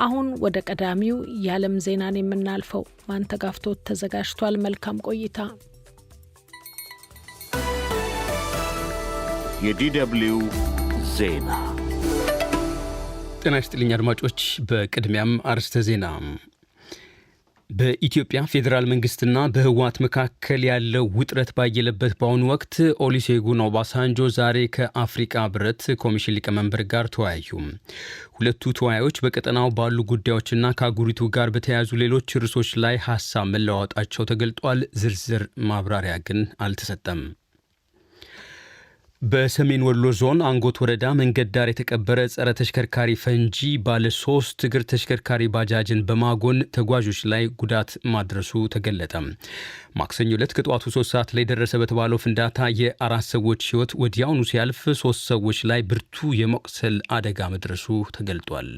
አሁን ወደ ቀዳሚው የዓለም ዜናን የምናልፈው ማንተጋፍቶት ተዘጋጅቷል። መልካም ቆይታ። የዲደብሊው ዜና። ጤና ይስጥልኝ አድማጮች። በቅድሚያም አርዕስተ ዜና። በኢትዮጵያ ፌዴራል መንግስትና በህወሓት መካከል ያለው ውጥረት ባየለበት በአሁኑ ወቅት ኦሉሴጉን ኦባሳንጆ ዛሬ ከአፍሪካ ህብረት ኮሚሽን ሊቀመንበር ጋር ተወያዩ። ሁለቱ ተወያዮች በቀጠናው ባሉ ጉዳዮችና ከአህጉሪቱ ጋር በተያያዙ ሌሎች ርዕሶች ላይ ሀሳብ መለዋወጣቸው ተገልጧል። ዝርዝር ማብራሪያ ግን አልተሰጠም። በሰሜን ወሎ ዞን አንጎት ወረዳ መንገድ ዳር የተቀበረ ጸረ ተሽከርካሪ ፈንጂ ባለ 3 እግር ተሽከርካሪ ባጃጅን በማጎን ተጓዦች ላይ ጉዳት ማድረሱ ተገለጠ። ማክሰኞ ዕለት ከጠዋቱ 3 ሰዓት ላይ ደረሰ በተባለው ፍንዳታ የ4 ሰዎች ህይወት ወዲያውኑ ሲያልፍ 3 ሰዎች ላይ ብርቱ የመቁሰል አደጋ መድረሱ ተገልጧል።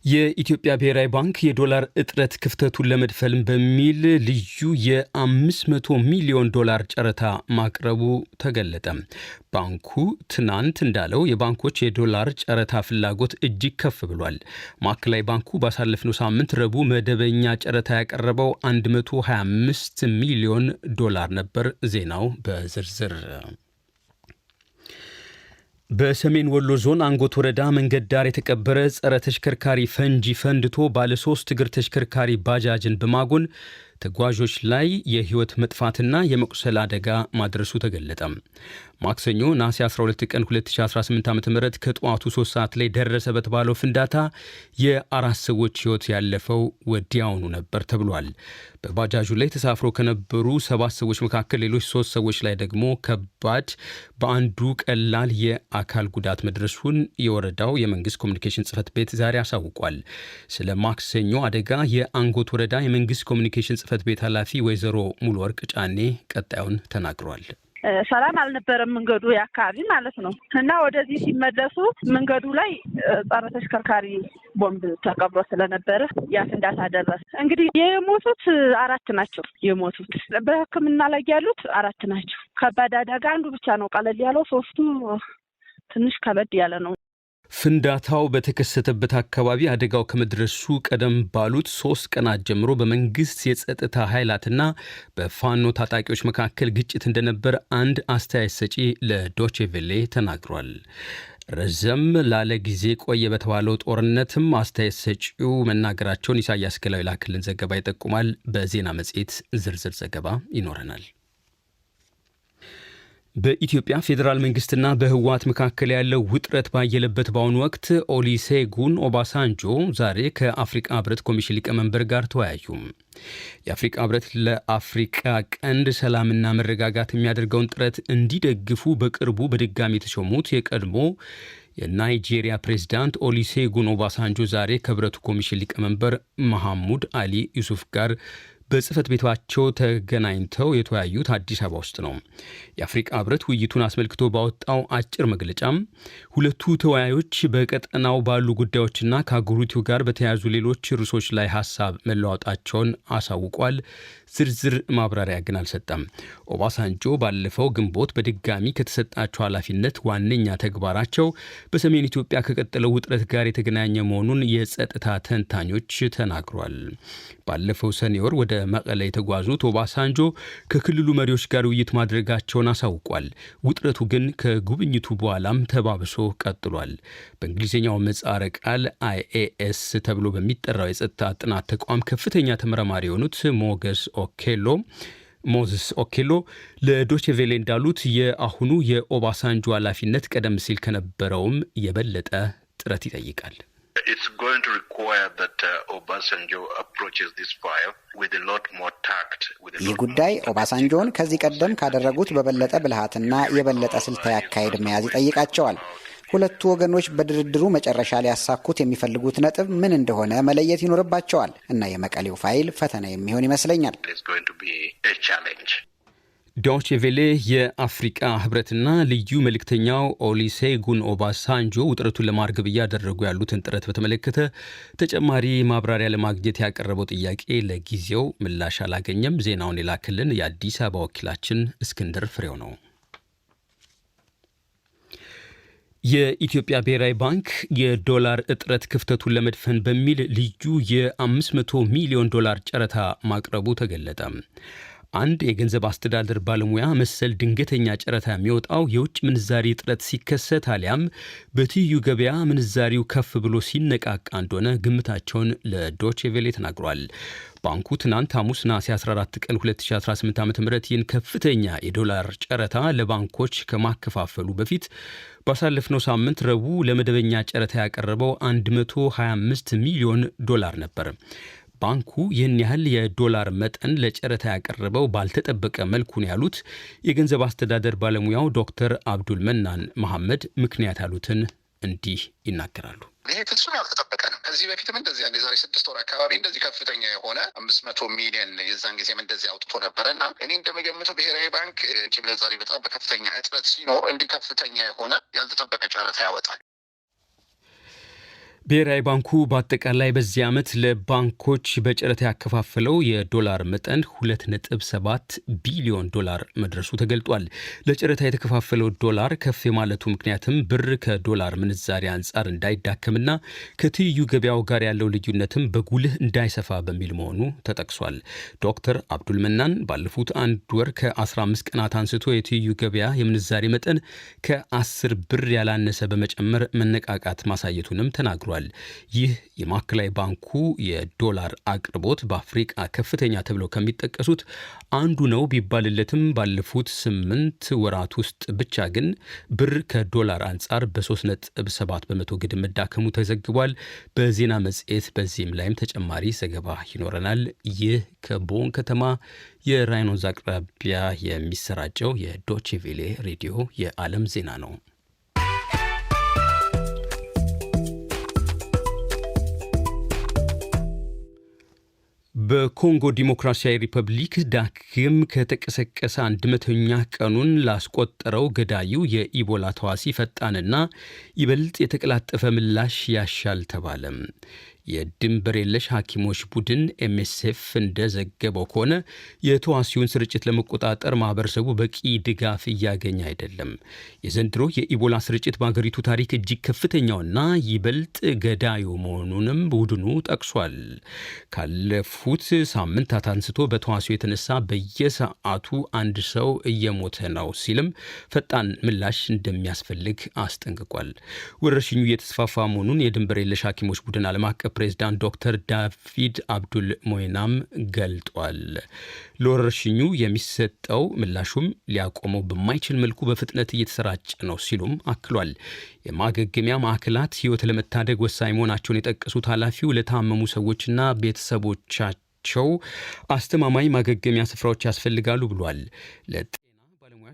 የኢትዮጵያ ብሔራዊ ባንክ የዶላር እጥረት ክፍተቱን ለመድፈል በሚል ልዩ የ500 ሚሊዮን ዶላር ጨረታ ማቅረቡ ተገለጠ። ባንኩ ትናንት እንዳለው የባንኮች የዶላር ጨረታ ፍላጎት እጅግ ከፍ ብሏል። ማዕከላዊ ባንኩ ባሳለፍነው ሳምንት ረቡዕ መደበኛ ጨረታ ያቀረበው 125 ሚሊዮን ዶላር ነበር። ዜናው በዝርዝር። በሰሜን ወሎ ዞን አንጎት ወረዳ መንገድ ዳር የተቀበረ ጸረ ተሽከርካሪ ፈንጂ ፈንድቶ ባለ 3 እግር ተሽከርካሪ ባጃጅን በማጎን ተጓዦች ላይ የህይወት መጥፋትና የመቁሰል አደጋ ማድረሱ ተገለጠ። ማክሰኞ ነሐሴ 12 ቀን 2018 ዓ.ም ከጠዋቱ 3 ሰዓት ላይ ደረሰ በተባለው ፍንዳታ የ4 ሰዎች ህይወት ያለፈው ወዲያውኑ ነበር ተብሏል። በባጃጁ ላይ ተሳፍሮ ከነበሩ 7 ሰዎች መካከል ሌሎች 3 ሰዎች ላይ ደግሞ ከባድ፣ በአንዱ ቀላል የአካል ጉዳት መድረሱን የወረዳው የመንግስት ኮሚኒኬሽን ጽህፈት ቤት ዛሬ አሳውቋል። ስለ ማክሰኞ አደጋ የአንጎት ወረዳ የመንግስት ኮሚኒኬሽን ጽህፈት ቤት ኃላፊ ወይዘሮ ሙሉ ወርቅ ጫኔ ቀጣዩን ተናግሯል። ሰላም አልነበረም መንገዱ የአካባቢ ማለት ነው እና ወደዚህ ሲመለሱ መንገዱ ላይ ጸረ ተሽከርካሪ ቦምብ ተቀብሮ ስለነበረ ያ ፍንዳታ ደረሰ። እንግዲህ የሞቱት 4 ናቸው። የሞቱት በሕክምና ላይ ያሉት 4 ናቸው። ከባድ አደጋ አንዱ ብቻ ነው ቀለል ያለው፣ 3ቱ ትንሽ ከበድ ያለ ነው። ፍንዳታው በተከሰተበት አካባቢ አደጋው ከመድረሱ ቀደም ባሉት 3 ቀናት ጀምሮ በመንግስት የጸጥታ ኃይላትና በፋኖ ታጣቂዎች መካከል ግጭት እንደነበር አንድ አስተያየት ሰጪ ለዶቼ ቬሌ ተናግሯል። ረዘም ላለ ጊዜ ቆየ በተባለው ጦርነትም አስተያየት ሰጪው መናገራቸውን ኢሳያስ ገላዊ ላክልን ዘገባ ይጠቁማል። በዜና መጽሔት ዝርዝር ዘገባ ይኖረናል። በኢትዮጵያ ፌዴራል መንግስትና በህወሓት መካከል ያለው ውጥረት ባየለበት በአሁኑ ወቅት ኦሉሴጉን ኦባሳንጆ ዛሬ ከአፍሪካ ህብረት ኮሚሽን ሊቀመንበር ጋር ተወያዩ። የአፍሪካ ህብረት ለአፍሪካ ቀንድ ሰላምና መረጋጋት የሚያደርገውን ጥረት እንዲደግፉ በቅርቡ በድጋሚ የተሾሙት የቀድሞ የናይጄሪያ ፕሬዝዳንት ኦሉሴጉን ኦባሳንጆ ዛሬ ከህብረቱ ኮሚሽን ሊቀመንበር መሐሙድ አሊ ዩሱፍ ጋር በጽህፈት ቤታቸው ተገናኝተው የተወያዩት አዲስ አበባ ውስጥ ነው። የአፍሪካ ህብረት ውይይቱን አስመልክቶ ባወጣው አጭር መግለጫም ሁለቱ ተወያዮች በቀጠናው ባሉ ጉዳዮችና ከአህጉሪቱ ጋር በተያያዙ ሌሎች ርዕሶች ላይ ሀሳብ መለዋወጣቸውን አሳውቋል። ዝርዝር ማብራሪያ ግን አልሰጠም። ኦባሳንጆ ባለፈው ግንቦት በድጋሚ ከተሰጣቸው ኃላፊነት ዋነኛ ተግባራቸው በሰሜን ኢትዮጵያ ከቀጠለው ውጥረት ጋር የተገናኘ መሆኑን የጸጥታ ተንታኞች ተናግሯል። ባለፈው ሰኔ ወር ወደ መቀለ የተጓዙት ኦባሳንጆ ከክልሉ መሪዎች ጋር ውይይት ማድረጋቸውን አሳውቋል። ውጥረቱ ግን ከጉብኝቱ በኋላም ተባብሶ ቀጥሏል። በእንግሊዝኛው ምህጻረ ቃል IAS ተብሎ በሚጠራው የጸጥታ ጥናት ተቋም ከፍተኛ ተመራማሪ የሆኑት ሞዝስ ኦኬሎ ለዶቼ ቬሌ እንዳሉት የአሁኑ የኦባሳንጆ ኃላፊነት ቀደም ሲል ከነበረውም የበለጠ ጥረት ይጠይቃል። It's going to require that Obasanjo approaches this file with a lot more tact. ይህ ጉዳይ ኦባሳንጆን ከዚህ ቀደም ካደረጉት በበለጠ ብልሃትና የበለጠ ስልታዊ አካሄድ መያዝ ይጠይቃቸዋል። ሁለቱ ወገኖች በድርድሩ መጨረሻ ሊያሳኩት የሚፈልጉት ነጥብ ምን እንደሆነ መለየት ይኖርባቸዋል እና የመቀሌው ፋይል ፈተና የሚሆን ይመስለኛል። It's going to be a challenge. ዶቼ ቬሌ የአፍሪቃ ህብረትና ልዩ መልእክተኛው ኦሉሴጉን ኦባሳንጆ ውጥረቱን ለማርገብ እያደረጉ ያሉትን ጥረት በተመለከተ ተጨማሪ ማብራሪያ ለማግኘት ያቀረበው ጥያቄ ለጊዜው ምላሽ አላገኘም። ዜናውን የላክልን የአዲስ አበባ ወኪላችን እስክንድር ፍሬው ነው። የኢትዮጵያ ብሔራዊ ባንክ የዶላር እጥረት ክፍተቱን ለመድፈን በሚል ልዩ የ500 ሚሊዮን ዶላር ጨረታ ማቅረቡ ተገለጠ። አንድ የገንዘብ አስተዳደር ባለሙያ መሰል ድንገተኛ ጨረታ የሚወጣው የውጭ ምንዛሪ እጥረት ሲከሰት አሊያም በትይዩ ገበያ ምንዛሪው ከፍ ብሎ ሲነቃቃ እንደሆነ ግምታቸውን ለዶቼ ቬሌ ተናግሯል። ባንኩ ትናንት ሐሙስ ነሐሴ 14 ቀን 2018 ዓ.ም ይህን ከፍተኛ የዶላር ጨረታ ለባንኮች ከማከፋፈሉ በፊት ባሳለፍነው ሳምንት ረቡዕ ለመደበኛ ጨረታ ያቀረበው 125 ሚሊዮን ዶላር ነበር። ባንኩ ይህን ያህል የዶላር መጠን ለጨረታ ያቀረበው ባልተጠበቀ መልኩ ነው ያሉት የገንዘብ አስተዳደር ባለሙያው ዶክተር አብዱል መናን መሐመድ ምክንያት ያሉትን እንዲህ ይናገራሉ። ይሄ ፍጹም ያልተጠበቀ ነው። ከዚህ በፊትም እንደዚህ የዛሬ 6 ወር አካባቢ እንደዚህ ከፍተኛ የሆነ 500 ሚሊዮን የዛን ጊዜም እንደዚህ አውጥቶ ነበረ እና እኔ እንደምገምተው ብሔራዊ ባንክ ምንዛሪ በጣም በከፍተኛ እጥረት ሲኖር እንዲህ ከፍተኛ የሆነ ያልተጠበቀ ጨረታ ያወጣል። ብሔራዊ ባንኩ በአጠቃላይ በዚህ ዓመት ለባንኮች በጨረታ ያከፋፈለው የዶላር መጠን 2.7 ቢሊዮን ዶላር መድረሱ ተገልጧል። ለጨረታ የተከፋፈለው ዶላር ከፍ የማለቱ ምክንያትም ብር ከዶላር ምንዛሪ አንጻር እንዳይዳከምና ከትይዩ ገበያው ጋር ያለው ልዩነትም በጉልህ እንዳይሰፋ በሚል መሆኑ ተጠቅሷል። ዶክተር አብዱል መናን ባለፉት አንድ ወር ከ15 ቀናት አንስቶ የትይዩ ገበያ የምንዛሪ መጠን ከ10 ብር ያላነሰ በመጨመር መነቃቃት ማሳየቱንም ተናግሯል። ይህ የማዕከላዊ ባንኩ የዶላር አቅርቦት በአፍሪቃ ከፍተኛ ተብለው ከሚጠቀሱት አንዱ ነው ቢባልለትም ባለፉት 8 ወራት ውስጥ ብቻ ግን ብር ከዶላር አንጻር በ3.7 በመቶ ግድም መዳከሙ ተዘግቧል። በዜና መጽሔት በዚህም ላይም ተጨማሪ ዘገባ ይኖረናል። ይህ ከቦን ከተማ የራይን ወንዝ አቅራቢያ የሚሰራጨው የዶቼ ቬሌ ሬዲዮ የዓለም ዜና ነው። በኮንጎ ዲሞክራሲያዊ ሪፐብሊክ ዳግም ከተቀሰቀሰ 100ኛ ቀኑን ላስቆጠረው ገዳዩ የኢቦላ ተዋሲ ፈጣንና ይበልጥ የተቀላጠፈ ምላሽ ያሻል ተባለም። የድንበር የለሽ ሐኪሞች ቡድን ኤምኤስኤፍ እንደዘገበው ከሆነ የተዋሲውን ስርጭት ለመቆጣጠር ማህበረሰቡ በቂ ድጋፍ እያገኘ አይደለም። የዘንድሮ የኢቦላ ስርጭት በአገሪቱ ታሪክ እጅግ ከፍተኛውና ይበልጥ ገዳዩ መሆኑንም ቡድኑ ጠቅሷል። ካለፉት ሳምንታት አንስቶ በተዋሲው የተነሳ በየሰዓቱ አንድ ሰው እየሞተ ነው ሲልም ፈጣን ምላሽ እንደሚያስፈልግ አስጠንቅቋል። ወረርሽኙ እየተስፋፋ መሆኑን የድንበር የለሽ ሐኪሞች ቡድን ዓለም አቀፍ ፕሬዝዳንት ዶክተር ዳቪድ አብዱል ሞይናም ገልጧል። ለወረርሽኙ የሚሰጠው ምላሹም ሊያቆመው በማይችል መልኩ በፍጥነት እየተሰራጨ ነው ሲሉም አክሏል። የማገገሚያ ማዕከላት ሕይወት ለመታደግ ወሳኝ መሆናቸውን የጠቀሱት ኃላፊው ለታመሙ ሰዎችና ቤተሰቦቻቸው አስተማማኝ ማገገሚያ ስፍራዎች ያስፈልጋሉ ብሏል።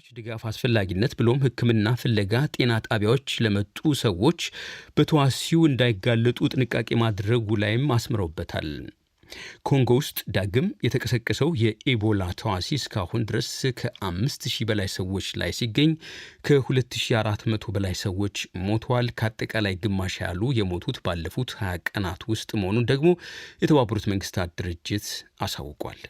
ድጋፍ አስፈላጊነት ብሎም ሕክምና ፍለጋ ጤና ጣቢያዎች ለመጡ ሰዎች በተዋሲው እንዳይጋለጡ ጥንቃቄ ማድረጉ ላይም አስምረውበታል። ኮንጎ ውስጥ ዳግም የተቀሰቀሰው የኢቦላ ተዋሲ እስካሁን ድረስ ከ5000 በላይ ሰዎች ላይ ሲገኝ ከ2400 በላይ ሰዎች ሞተዋል። ከአጠቃላይ ግማሽ ያሉ የሞቱት ባለፉት 20 ቀናት ውስጥ መሆኑን ደግሞ የተባበሩት መንግስታት ድርጅት አሳውቋል።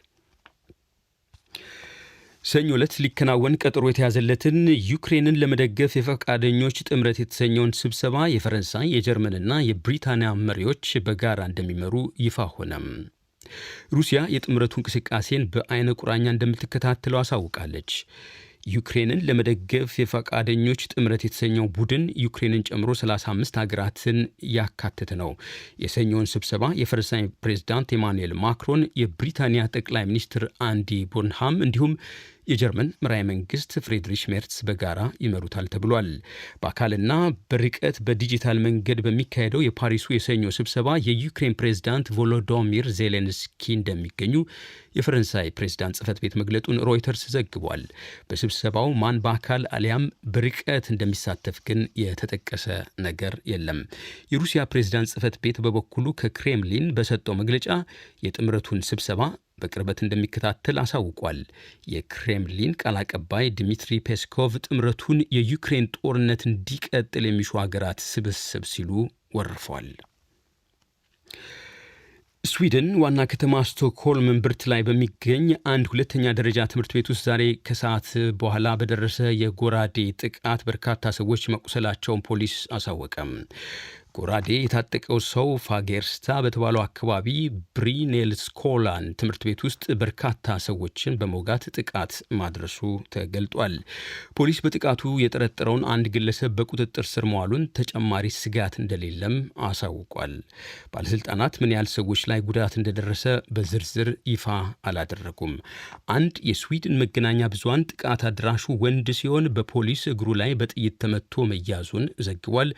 ሰኞ ዕለት ሊከናወን ቀጠሮ የተያዘለትን ዩክሬንን ለመደገፍ የፈቃደኞች ጥምረት የተሰኘውን ስብሰባ የፈረንሳይ የጀርመንና የብሪታንያ መሪዎች በጋራ እንደሚመሩ ይፋ ሆነም። ሩሲያ የጥምረቱ እንቅስቃሴን በአይነ ቁራኛ እንደምትከታተለው አሳውቃለች። ዩክሬንን ለመደገፍ የፈቃደኞች ጥምረት የተሰኘው ቡድን ዩክሬንን ጨምሮ 35 ሀገራትን ያካተተ ነው። የሰኞውን ስብሰባ የፈረንሳይ ፕሬዝዳንት ኤማኑኤል ማክሮን፣ የብሪታንያ ጠቅላይ ሚኒስትር አንዲ ቦንሃም እንዲሁም የጀርመን መራሄ መንግስት ፍሬድሪሽ ሜርትስ በጋራ ይመሩታል ተብሏል። በአካልና በርቀት በዲጂታል መንገድ በሚካሄደው የፓሪሱ የሰኞ ስብሰባ የዩክሬን ፕሬዝዳንት ቮሎዶሚር ዜሌንስኪ እንደሚገኙ የፈረንሳይ ፕሬዝዳንት ጽህፈት ቤት መግለጡን ሮይተርስ ዘግቧል። በስብሰባው ማን በአካል አሊያም በርቀት እንደሚሳተፍ ግን የተጠቀሰ ነገር የለም። የሩሲያ ፕሬዝዳንት ጽህፈት ቤት በበኩሉ ከክሬምሊን በሰጠው መግለጫ የጥምረቱን ስብሰባ በቅርበት እንደሚከታተል አሳውቋል። የክሬምሊን ቃል አቀባይ ድሚትሪ ፔስኮቭ ጥምረቱን የዩክሬን ጦርነት እንዲቀጥል የሚሹ ሀገራት ስብስብ ሲሉ ወርፈዋል። ስዊድን ዋና ከተማ ስቶክሆልም እምብርት ላይ በሚገኝ አንድ ሁለተኛ ደረጃ ትምህርት ቤት ውስጥ ዛሬ ከሰዓት በኋላ በደረሰ የጎራዴ ጥቃት በርካታ ሰዎች መቁሰላቸውን ፖሊስ አሳወቀም። ጎራዴ የታጠቀው ሰው ፋጌርስታ በተባለው አካባቢ ብሪኔልስኮላን ትምህርት ቤት ውስጥ በርካታ ሰዎችን በመውጋት ጥቃት ማድረሱ ተገልጧል። ፖሊስ በጥቃቱ የጠረጠረውን አንድ ግለሰብ በቁጥጥር ስር መዋሉን፣ ተጨማሪ ስጋት እንደሌለም አሳውቋል። ባለስልጣናት ምን ያህል ሰዎች ላይ ጉዳት እንደደረሰ በዝርዝር ይፋ አላደረጉም። አንድ የስዊድን መገናኛ ብዙሃን ጥቃት አድራሹ ወንድ ሲሆን በፖሊስ እግሩ ላይ በጥይት ተመቶ መያዙን ዘግቧል።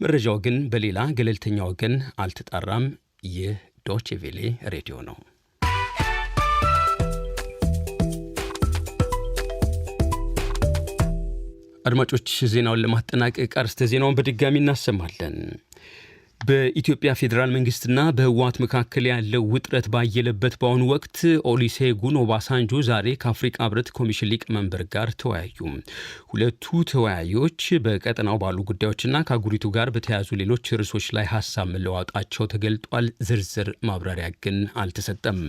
መረጃው ግን በሌላ ገለልተኛ ወገን አልተጣራም። ይህ ዶቼ ቬሌ ሬዲዮ ነው። አድማጮች ዜናውን ለማጠናቀቅ አርዕስተ ዜናውን በድጋሚ እናሰማለን። በኢትዮጵያ ፌዴራል መንግስትና በህወሓት መካከል ያለው ውጥረት ባየለበት በአሁኑ ወቅት ኦሉሴጉን ኦባሳንጆ ዛሬ ከአፍሪካ ህብረት ኮሚሽን ሊቀመንበር ጋር ተወያዩ። ሁለቱ ተወያዮች በቀጠናው ባሉ ጉዳዮችና ከአህጉሪቱ ጋር በተያያዙ ሌሎች ርዕሶች ላይ ሀሳብ መለዋወጣቸው ተገልጧል። ዝርዝር ማብራሪያ ግን አልተሰጠም።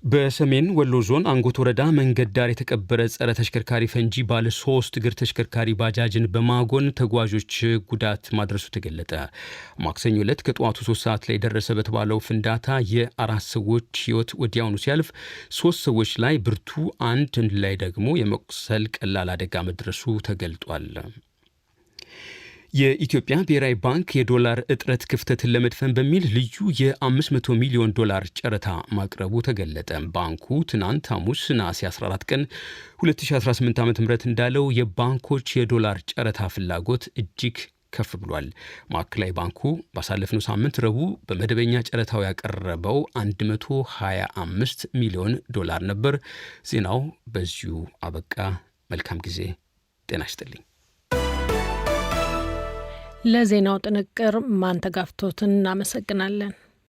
በሰሜን ወሎ ዞን አንጎት ወረዳ መንገድ ዳር የተቀበረ ጸረ ተሽከርካሪ ፈንጂ ባለ 3 እግር ተሽከርካሪ ባጃጅን በማጎን ተጓዦች ጉዳት ማድረሱ ተገለጠ። ማክሰኞ ዕለት ከጠዋቱ 3 ሰዓት ላይ ደረሰ በተባለው ፍንዳታ የ4 ሰዎች ህይወት ወዲያውኑ ሲያልፍ 3 ሰዎች ላይ ብርቱ፣ አንድ ላይ ደግሞ የመቁሰል ቀላል አደጋ መድረሱ ተገልጧል። የኢትዮጵያ ብሔራዊ ባንክ የዶላር እጥረት ክፍተትን ለመድፈን በሚል ልዩ የ500 ሚሊዮን ዶላር ጨረታ ማቅረቡ ተገለጠ። ባንኩ ትናንት ሐሙስ ነሐሴ 14 ቀን 2018 ዓ.ም እንዳለው የባንኮች የዶላር ጨረታ ፍላጎት እጅግ ከፍ ብሏል። ማዕከላዊ ባንኩ ባሳለፍነው ሳምንት ረቡዕ በመደበኛ ጨረታው ያቀረበው 125 ሚሊዮን ዶላር ነበር። ዜናው በዚሁ አበቃ። መልካም ጊዜ። ጤና ይስጥልኝ። ለዜናው ጥንቅር ማንተጋፍቶትን እናመሰግናለን።